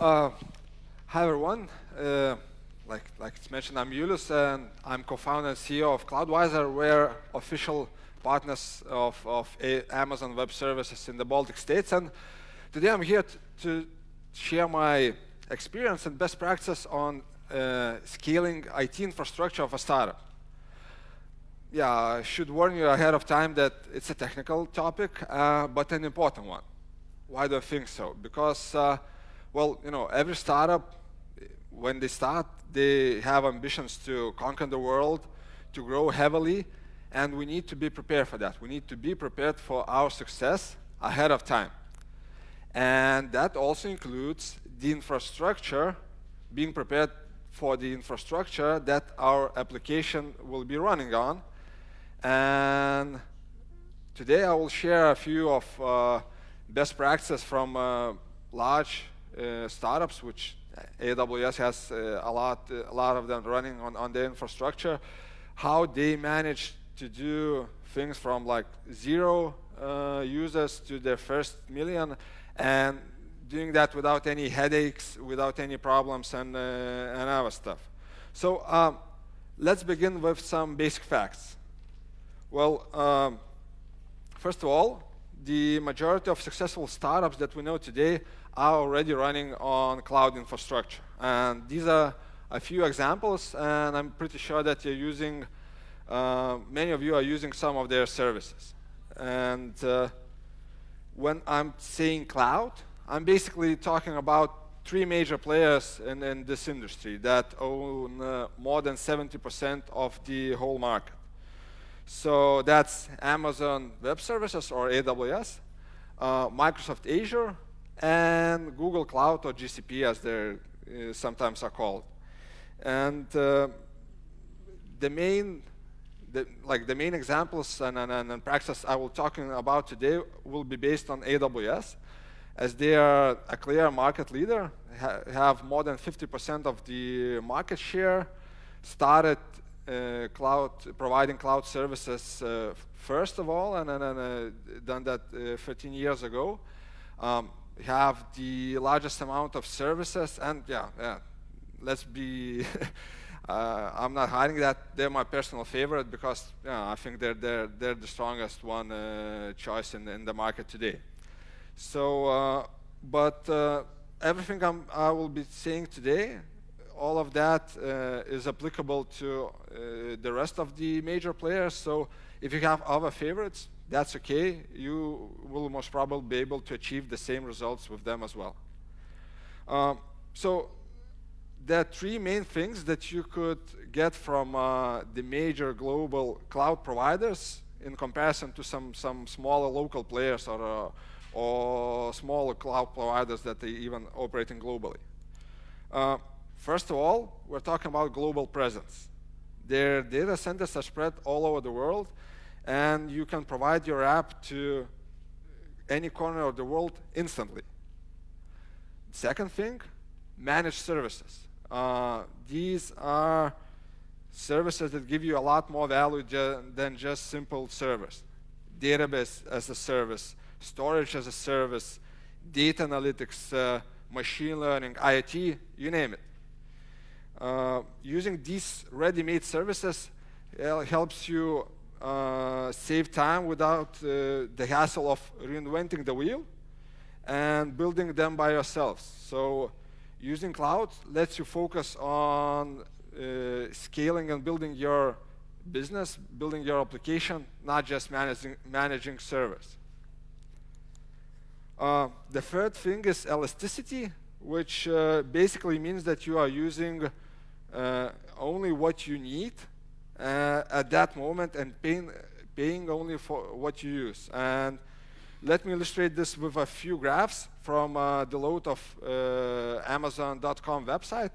Uh, Hi everyone. Like it's mentioned, I'm Julius, and I'm co-founder and CEO of CloudWiser. We're official partners of Amazon Web Services in the Baltic States. And today I'm here to share my experience and best practices on scaling IT infrastructure of a startup. Yeah, I should warn you ahead of time that it's a technical topic, but an important one. Why do I think so? Because, well, every startup, when they start, they have ambitions to conquer the world, to grow heavily, and we need to be prepared for that. We need to be prepared for our success ahead of time. And that also includes the infrastructure, being prepared for the infrastructure that our application will be running on. And today I will share a few of best practices from large startups, which AWS has a lot of them running on their infrastructure, how they manage to do things from like 0 users to their first million, and doing that without any headaches, without any problems, and other stuff. So let's begin with some basic facts. Well, first of all, the majority of successful startups that we know today are already running on cloud infrastructure. And these are a few examples, and I'm pretty sure that you're using, many of you are using some of their services. And when I'm saying cloud, I'm basically talking about 3 major players in this industry that own more than 70% of the whole market. So that's Amazon Web Services, or AWS, Microsoft Azure, and Google Cloud, or GCP, as they sometimes are called. And the main examples and practices I will talking about today will be based on AWS, as they are a clear market leader, have more than 50% of the market share, started providing cloud services first of all, and then done that 13 years ago. Have the largest amount of services, and let's be I'm not hiding that they're my personal favorite, because I think they're the strongest one choice in the market today. So but everything I will be saying today, all of that is applicable to the rest of the major players. So if you have other favorites, that's okay. You will most probably be able to achieve the same results with them as well. So there are 3 main things that you could get from the major global cloud providers in comparison to some smaller local players or smaller cloud providers that they even operating globally. First of all, we're talking about global presence. Their data centers are spread all over the world, and you can provide your app to any corner of the world instantly. Second thing, managed services. These are services that give you a lot more value than just simple servers. Database as a service, storage as a service, data analytics, machine learning, IoT, you name it. Using these ready-made services helps you save time without the hassle of reinventing the wheel and building them by yourselves. So using cloud lets you focus on scaling and building your business, building your application, not just managing servers. The third thing is elasticity, which basically means that you are using only what you need at that moment, and paying only for what you use. And let me illustrate this with a few graphs from the load of Amazon.com website,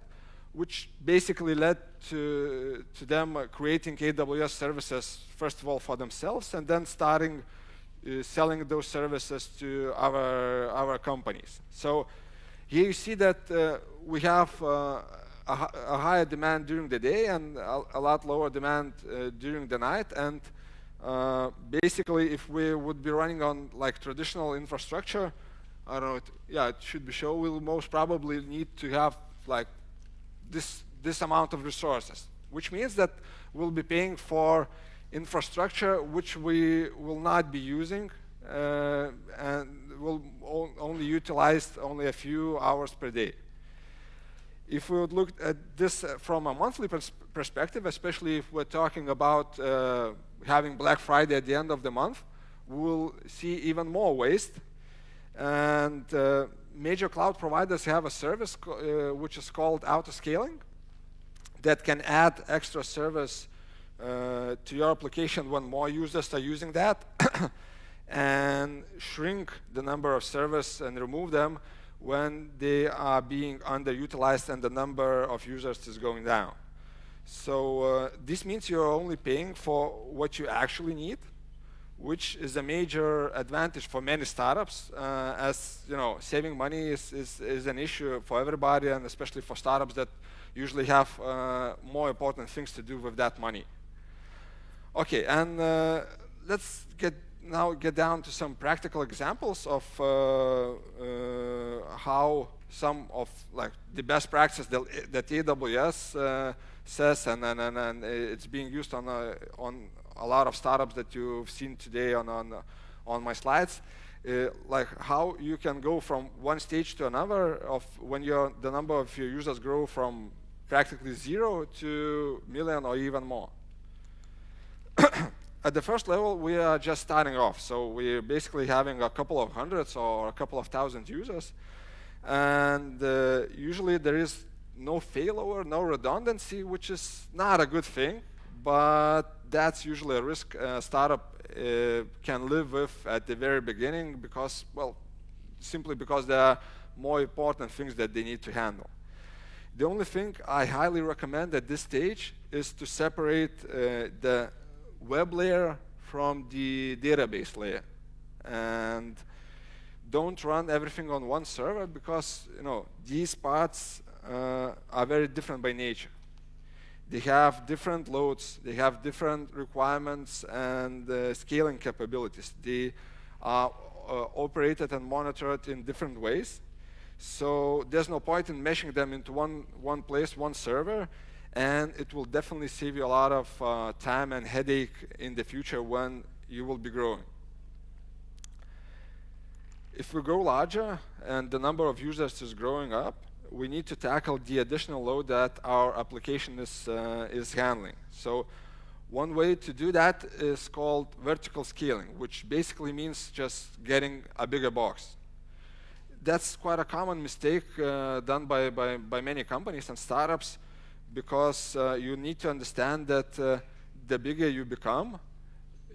which basically led to them creating AWS services, first of all, for themselves, and then starting selling those services to our companies. So here you see that we have a higher demand during the day and a lot lower demand during the night. And basically, if we would be running on like traditional infrastructure, I don't know, yeah, it should be shown, we'll most probably need to have like this amount of resources, which means that we'll be paying for infrastructure which we will not be using and will only utilize only a few hours per day. If we would look at this from a monthly perspective, especially if we're talking about having Black Friday at the end of the month, we'll see even more waste. And major cloud providers have a service which is called auto-scaling that can add extra service to your application when more users are using that and shrink the number of servers and remove them when they are being underutilized and the number of users is going down. So this means you're only paying for what you actually need, which is a major advantage for many startups, as you know, saving money is an issue for everybody, and especially for startups that usually have more important things to do with that money. Okay, and let's now get down to some practical examples of how some of like the best practices that AWS says, and it's being used on a lot of startups that you've seen today on my slides, like how you can go from one stage to another of when the number of your users grow from practically 0 to million or even more. At the first level, we are just starting off. So we're basically having a couple of hundreds or a couple of thousand users. And usually there is no failover, no redundancy, which is not a good thing. But that's usually a risk a startup can live with at the very beginning because, well, simply because there are more important things that they need to handle. The only thing I highly recommend at this stage is to separate the web layer from the database layer, and don't run everything on one server because these parts are very different by nature. They have different loads, they have different requirements and scaling capabilities. They are operated and monitored in different ways. So there's no point in meshing them into one place, one server, and it will definitely save you a lot of time and headache in the future when you will be growing. If we grow larger and the number of users is growing up, we need to tackle the additional load that our application is handling. So one way to do that is called vertical scaling, which basically means just getting a bigger box. That's quite a common mistake done by many companies and startups, because you need to understand that the bigger you become,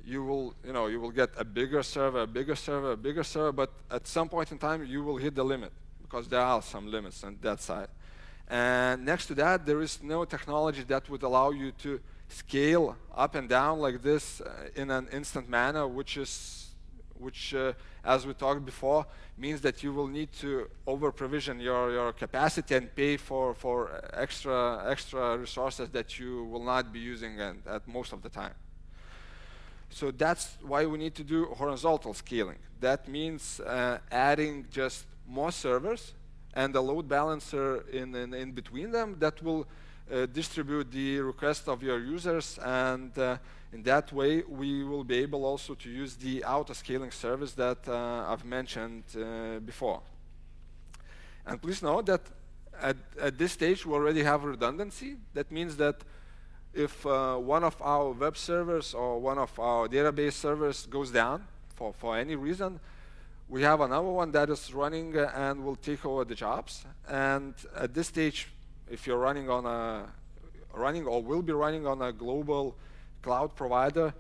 you will get a bigger server, a bigger server, a bigger server, but at some point in time you will hit the limit, because there are some limits on that side. And next to that, there is no technology that would allow you to scale up and down like this in an instant manner, which as we talked before, means that you will need to over-provision your capacity and pay for extra resources that you will not be using at most of the time. So that's why we need to do horizontal scaling. That means adding just more servers and a load balancer in between them that will distribute the request of your users, and in that way we will be able also to use the auto-scaling service that I've mentioned before. And please note that at this stage we already have redundancy. That means that if one of our web servers or one of our database servers goes down for any reason, we have another one that is running and will take over the jobs. And at this stage, if you're running or will be running on a global cloud provider,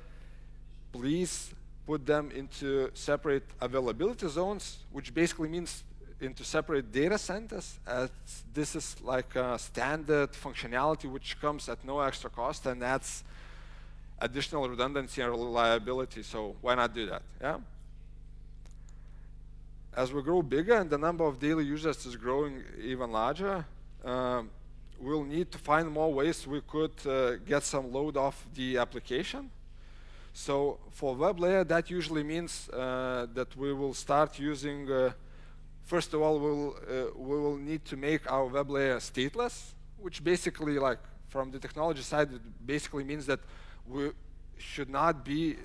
please put them into separate availability zones, which basically means into separate data centers, as this is like a standard functionality which comes at no extra cost and adds additional redundancy and reliability. So why not do that? Yeah. As we grow bigger and the number of daily users is growing even larger, we'll need to find more ways we could get some load off the application. So for web layer, that usually means that we will start using First of all, we will need to make our web layer stateless, which basically, like from the technology side, it basically means that we should not be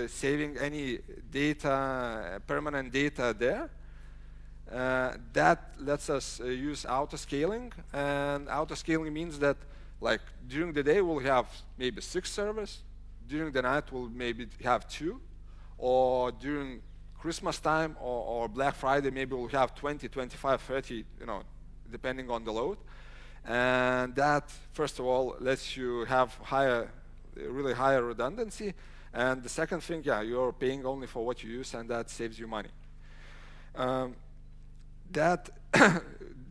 saving any data, permanent data there. That lets us use auto-scaling, and auto-scaling means that like during the day we'll have maybe 6 servers, during the night we'll maybe have 2, or during Christmas time or Black Friday maybe we'll have 20, 25, 30, depending on the load. And that, first of all, lets you have really higher redundancy. And the second thing, yeah, you're paying only for what you use, and that saves you money. That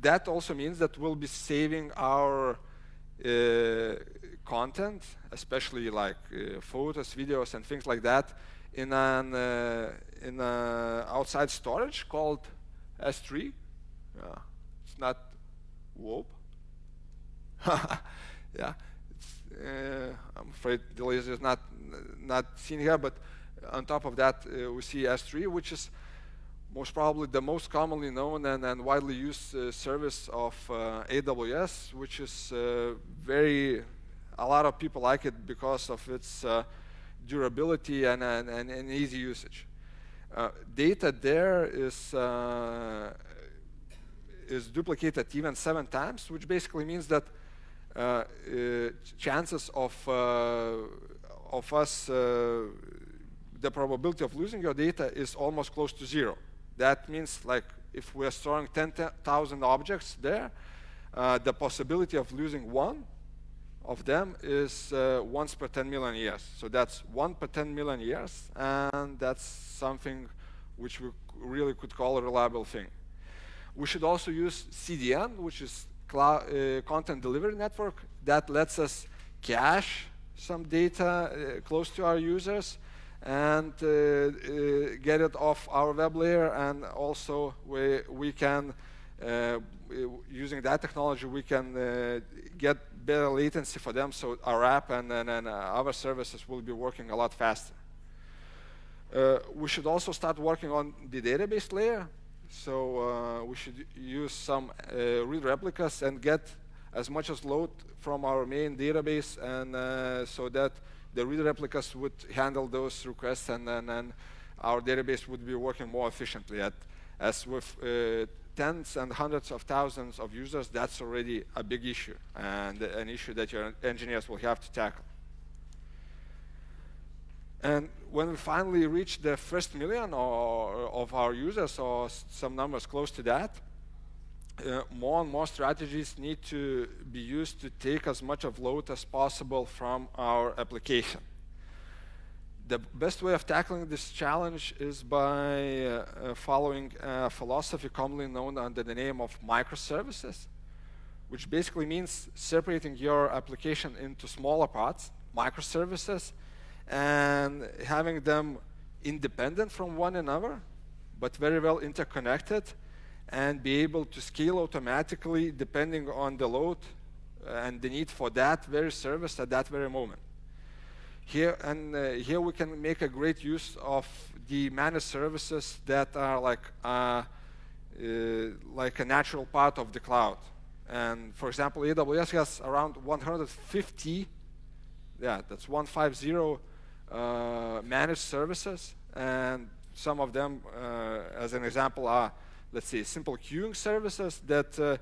that also means that we'll be saving our content, especially like photos, videos, and things like that, in an outside storage called S3. It's not WOP. Yeah, I'm afraid the laser is not seen here, but on top of that we see S3, which is most probably the most commonly known and widely used service of AWS, which is a lot of people like it because of its durability and easy usage. Data there is duplicated even 7 times, which basically means that chances of us, the probability of losing your data is almost close to 0. That means like if we are storing 10,000 objects there, the possibility of losing one of them is once per 10 million years. So that's 1 per 10 million years, and that's something which we really could call a reliable thing. We should also use CDN, which is Content Delivery Network. That lets us cache some data close to our users and get it off our web layer, and also we can, using that technology, we can get better latency for them, so our app and other services will be working a lot faster. We should also start working on the database layer. So we should use some read replicas and get as much as load from our main database, and so that the read replicas would handle those requests, and our database would be working more efficiently. As with tens and hundreds of thousands of users, that's already a big issue, and an issue that your engineers will have to tackle. And when we finally reach the first million of our users, or some numbers close to that, more and more strategies need to be used to take as much of load as possible from our application. The best way of tackling this challenge is by following a philosophy commonly known under the name of microservices, which basically means separating your application into smaller parts, microservices, and having them independent from one another, but very well interconnected, and be able to scale automatically depending on the load and the need for that very service at that very moment. Here we can make a great use of the managed services that are like a natural part of the cloud. And for example, AWS has around 150, that's 150 managed services, and some of them, as an example, are, let's say, simple queuing services that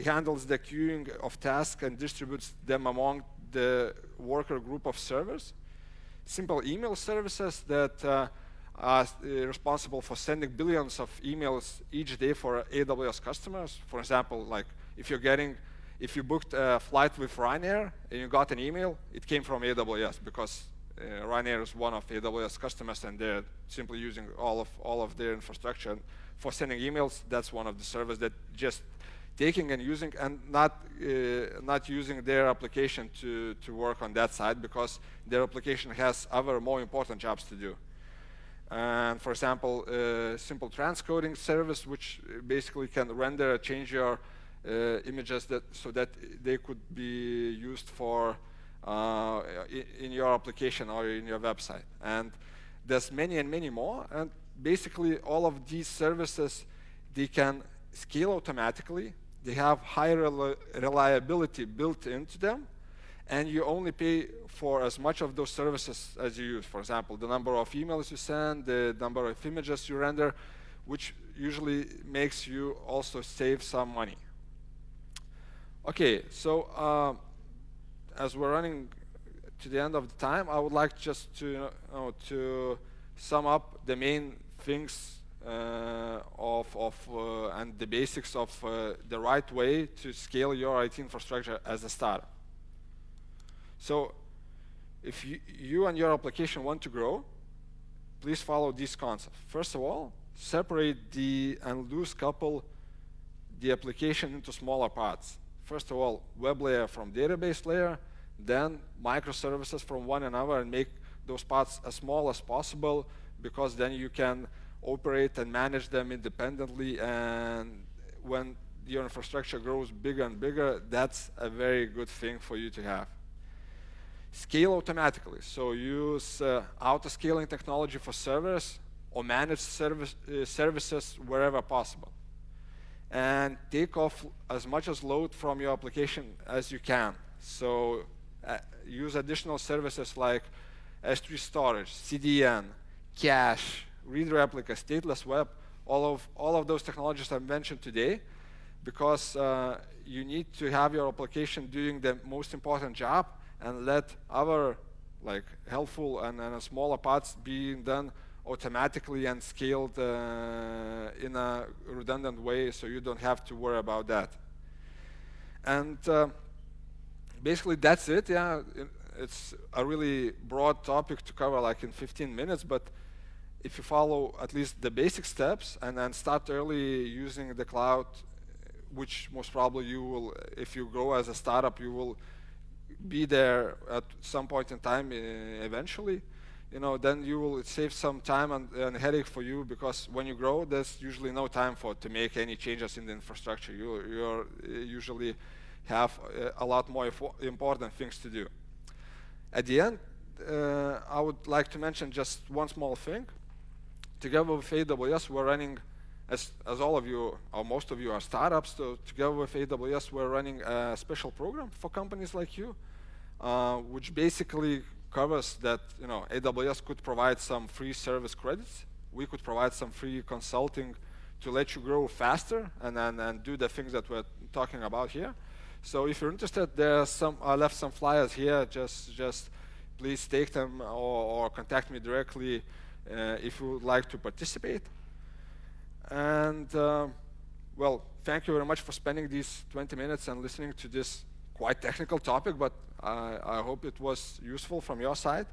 handles the queuing of tasks and distributes them among the worker group of servers. Simple email services that are responsible for sending billions of emails each day for AWS customers. For example, like if you booked a flight with Ryanair and you got an email, it came from AWS because Ryanair is one of AWS customers, and they're simply using all of their infrastructure for sending emails. That's one of the servers that just taking and using, and not using their application to work on that side, because their application has other more important jobs to do. And for example, simple transcoding service, which basically can render and change your images so that they could be used for in your application or in your website. And there's many and many more, and basically all of these services they can scale automatically, they have high reliability built into them, and you only pay for as much of those services as you use. For example, the number of emails you send, the number of images you render, which usually makes you also save some money. Okay, so as we're running to the end of the time, I would like just to to sum up the main things and the basics of the right way to scale your IT infrastructure as a startup. So if you and your application want to grow, please follow these concepts. First of all, separate and loose couple the application into smaller parts. First of all, web layer from database layer, then microservices from one another, and make those parts as small as possible, because then you can operate and manage them independently, and when your infrastructure grows bigger and bigger, that's a very good thing for you to have. Scale automatically, so use auto-scaling technology for servers or managed services wherever possible. And take off as much as load from your application as you can. So use additional services like S3 storage, CDN, cache, read replica, stateless web, all of those technologies I mentioned today, because you need to have your application doing the most important job, and let other helpful and smaller parts being done automatically and scaled in a redundant way, so you don't have to worry about that. And basically that's it. Yeah, it's a really broad topic to cover in 15 minutes, but if you follow at least the basic steps and then start early using the cloud, which most probably you will, if you grow as a startup, you will be there at some point in time eventually, then you will save some time and headache for you, because when you grow, there's usually no time to make any changes in the infrastructure. You usually have a lot more important things to do. At the end, I would like to mention just one small thing. Together with AWS, we're running, as all of you, or most of you are startups, so together with AWS, we're running a special program for companies like you, which basically covers that AWS could provide some free service credits. We could provide some free consulting to let you grow faster and do the things that we're talking about here. So if you're interested, I left some flyers here. Just please take them or contact me directly if you would like to participate. And well, thank you very much for spending these 20 minutes and listening to this quite technical topic, but I hope it was useful from your side.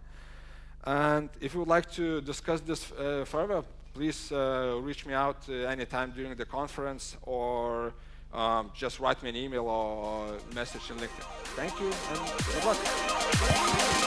And if you would like to discuss this further, please reach me out anytime during the conference, or just write me an email or message in LinkedIn. Thank you, and good luck.